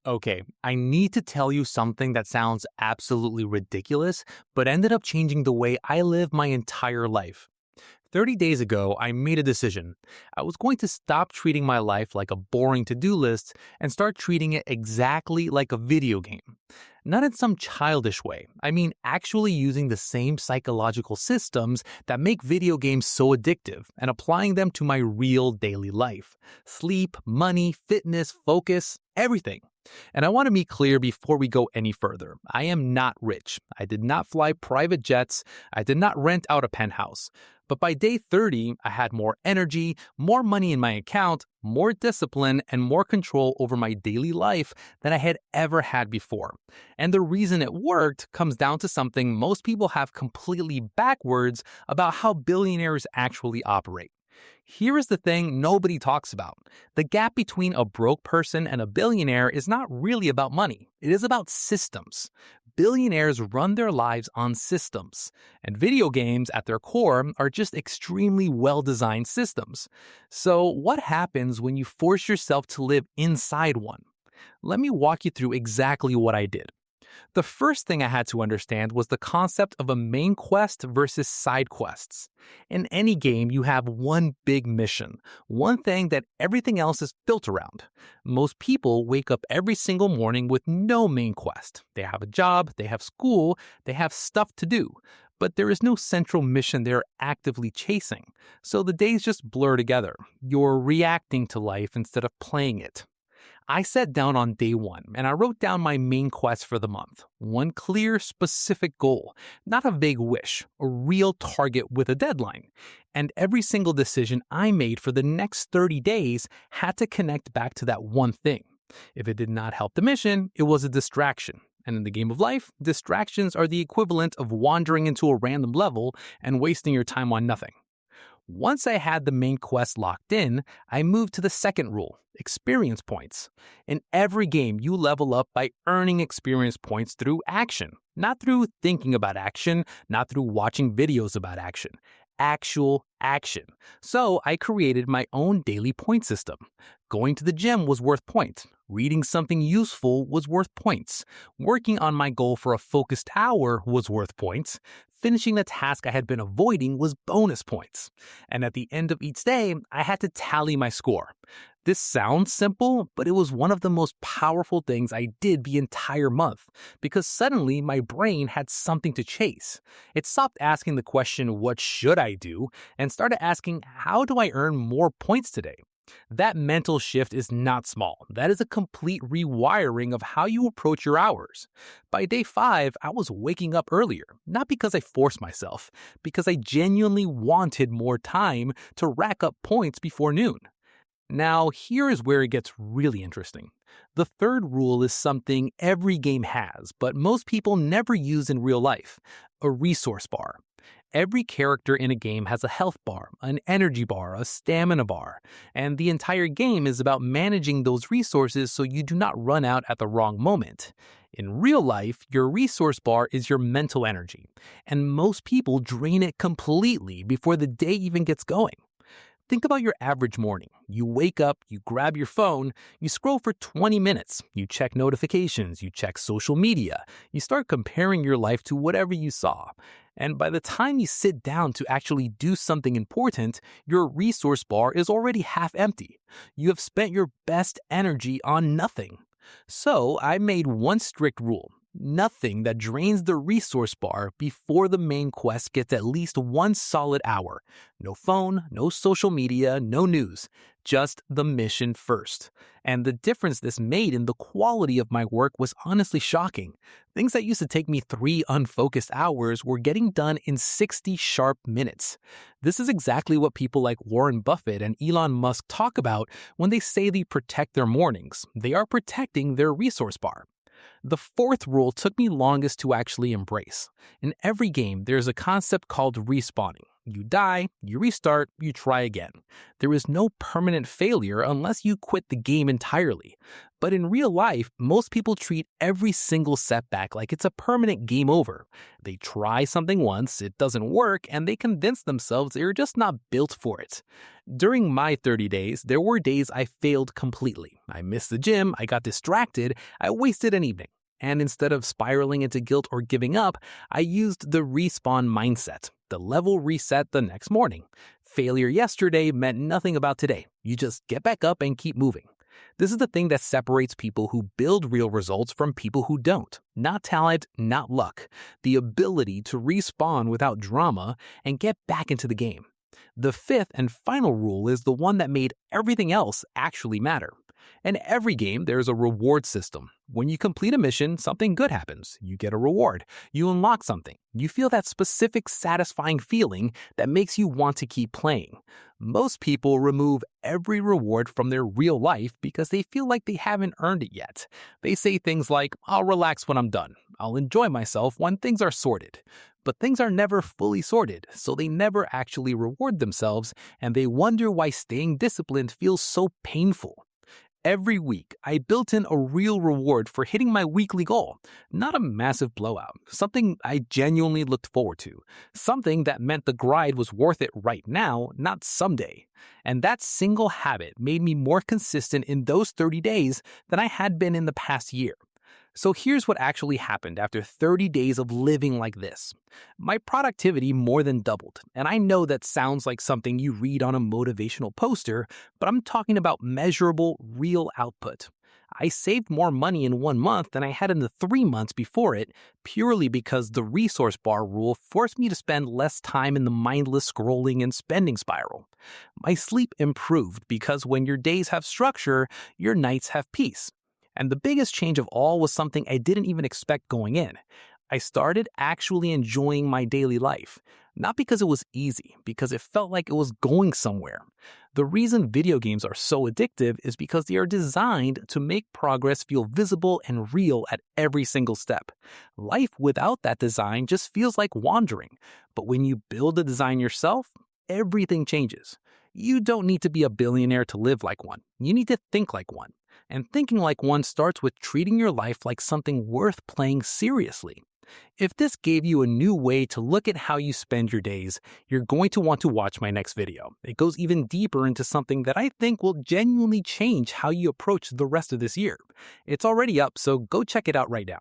Okay, I need to tell you something that sounds absolutely ridiculous, but ended up changing the way I live my entire life. 30 days ago, I made a decision. I was going to stop treating my life like a boring to do list and start treating it exactly like a video game. Not in some childish way. I mean, actually using the same psychological systems that make video games so addictive and applying them to my real daily life. Sleep, money, fitness, focus, everything. And I want to be clear before we go any further. I am not rich. I did not fly private jets. I did not rent out a penthouse. But by day 30, I had more energy, more money in my account, more discipline, and more control over my daily life than I had ever had before. And the reason it worked comes down to something most people have completely backwards about how billionaires actually operate. Here is the thing nobody talks about. The gap between a broke person and a billionaire is not really about money. It is about systems. Billionaires run their lives on systems, and video games at their core are just extremely well-designed systems. So what happens when you force yourself to live inside one? Let me walk you through exactly what I did. The first thing I had to understand was the concept of a main quest versus side quests. In any game, you have one big mission, one thing that everything else is built around. Most people wake up every single morning with no main quest. They have a job, they have school, they have stuff to do. But there is no central mission they're actively chasing. So the days just blur together. You're reacting to life instead of playing it. I sat down on day one and I wrote down my main quest for the month. One clear, specific goal, not a vague wish, a real target with a deadline. And every single decision I made for the next 30 days had to connect back to that one thing. If it did not help the mission, it was a distraction. And in the game of life, distractions are the equivalent of wandering into a random level and wasting your time on nothing. Once I had the main quest locked in, I moved to the second rule, experience points. In every game, you level up by earning experience points through action, not through thinking about action, not through watching videos about action. Actual action. So I created my own daily point system. Going to the gym was worth points. Reading something useful was worth points. Working on my goal for a focused hour was worth points. Finishing the task I had been avoiding was bonus points. And at the end of each day, I had to tally my score. This sounds simple, but it was one of the most powerful things I did the entire month, because suddenly my brain had something to chase. It stopped asking the question, what should I do, and started asking, how do I earn more points today? That mental shift is not small. That is a complete rewiring of how you approach your hours. By day 5, I was waking up earlier, not because I forced myself, because I genuinely wanted more time to rack up points before noon. Now, here is where it gets really interesting. The third rule is something every game has, but most people never use in real life: a resource bar. Every character in a game has a health bar, an energy bar, a stamina bar, and the entire game is about managing those resources so you do not run out at the wrong moment. In real life, your resource bar is your mental energy, and most people drain it completely before the day even gets going. Think about your average morning. You wake up, you grab your phone, you scroll for 20 minutes, you check notifications, you check social media, you start comparing your life to whatever you saw. And by the time you sit down to actually do something important, your resource bar is already half empty. You have spent your best energy on nothing. So I made one strict rule. Nothing that drains the resource bar before the main quest gets at least one solid hour. No phone, no social media, no news. Just the mission first. And the difference this made in the quality of my work was honestly shocking. Things that used to take me 3 unfocused hours were getting done in 60 sharp minutes. This is exactly what people like Warren Buffett and Elon Musk talk about when they say they protect their mornings. They are protecting their resource bar. The fourth rule took me longest to actually embrace. In every game, there's a concept called respawning. You die, you restart, you try again. There is no permanent failure unless you quit the game entirely. But in real life, most people treat every single setback like it's a permanent game over. They try something once, it doesn't work, and they convince themselves they're just not built for it. During my 30 days, there were days I failed completely. I missed the gym, I got distracted, I wasted an evening. And instead of spiraling into guilt or giving up, I used the respawn mindset, the level reset the next morning. Failure yesterday meant nothing about today. You just get back up and keep moving. This is the thing that separates people who build real results from people who don't. Not talent, not luck. The ability to respawn without drama and get back into the game. The fifth and final rule is the one that made everything else actually matter. In every game, there's a reward system. When you complete a mission, something good happens. You get a reward. You unlock something. You feel that specific satisfying feeling that makes you want to keep playing. Most people remove every reward from their real life because they feel like they haven't earned it yet. They say things like, I'll relax when I'm done. I'll enjoy myself when things are sorted. But things are never fully sorted, so they never actually reward themselves, and they wonder why staying disciplined feels so painful. Every week, I built in a real reward for hitting my weekly goal. Not a massive blowout, something I genuinely looked forward to. Something that meant the grind was worth it right now, not someday. And that single habit made me more consistent in those 30 days than I had been in the past year. So here's what actually happened after 30 days of living like this. My productivity more than doubled, and I know that sounds like something you read on a motivational poster, but I'm talking about measurable, real output. I saved more money in 1 month than I had in the 3 months before it, purely because the resource bar rule forced me to spend less time in the mindless scrolling and spending spiral. My sleep improved because when your days have structure, your nights have peace. And the biggest change of all was something I didn't even expect going in. I started actually enjoying my daily life. Not because it was easy, because it felt like it was going somewhere. The reason video games are so addictive is because they are designed to make progress feel visible and real at every single step. Life without that design just feels like wandering. But when you build the design yourself, everything changes. You don't need to be a billionaire to live like one. You need to think like one. And thinking like one starts with treating your life like something worth playing seriously. If this gave you a new way to look at how you spend your days, you're going to want to watch my next video. It goes even deeper into something that I think will genuinely change how you approach the rest of this year. It's already up, so go check it out right now.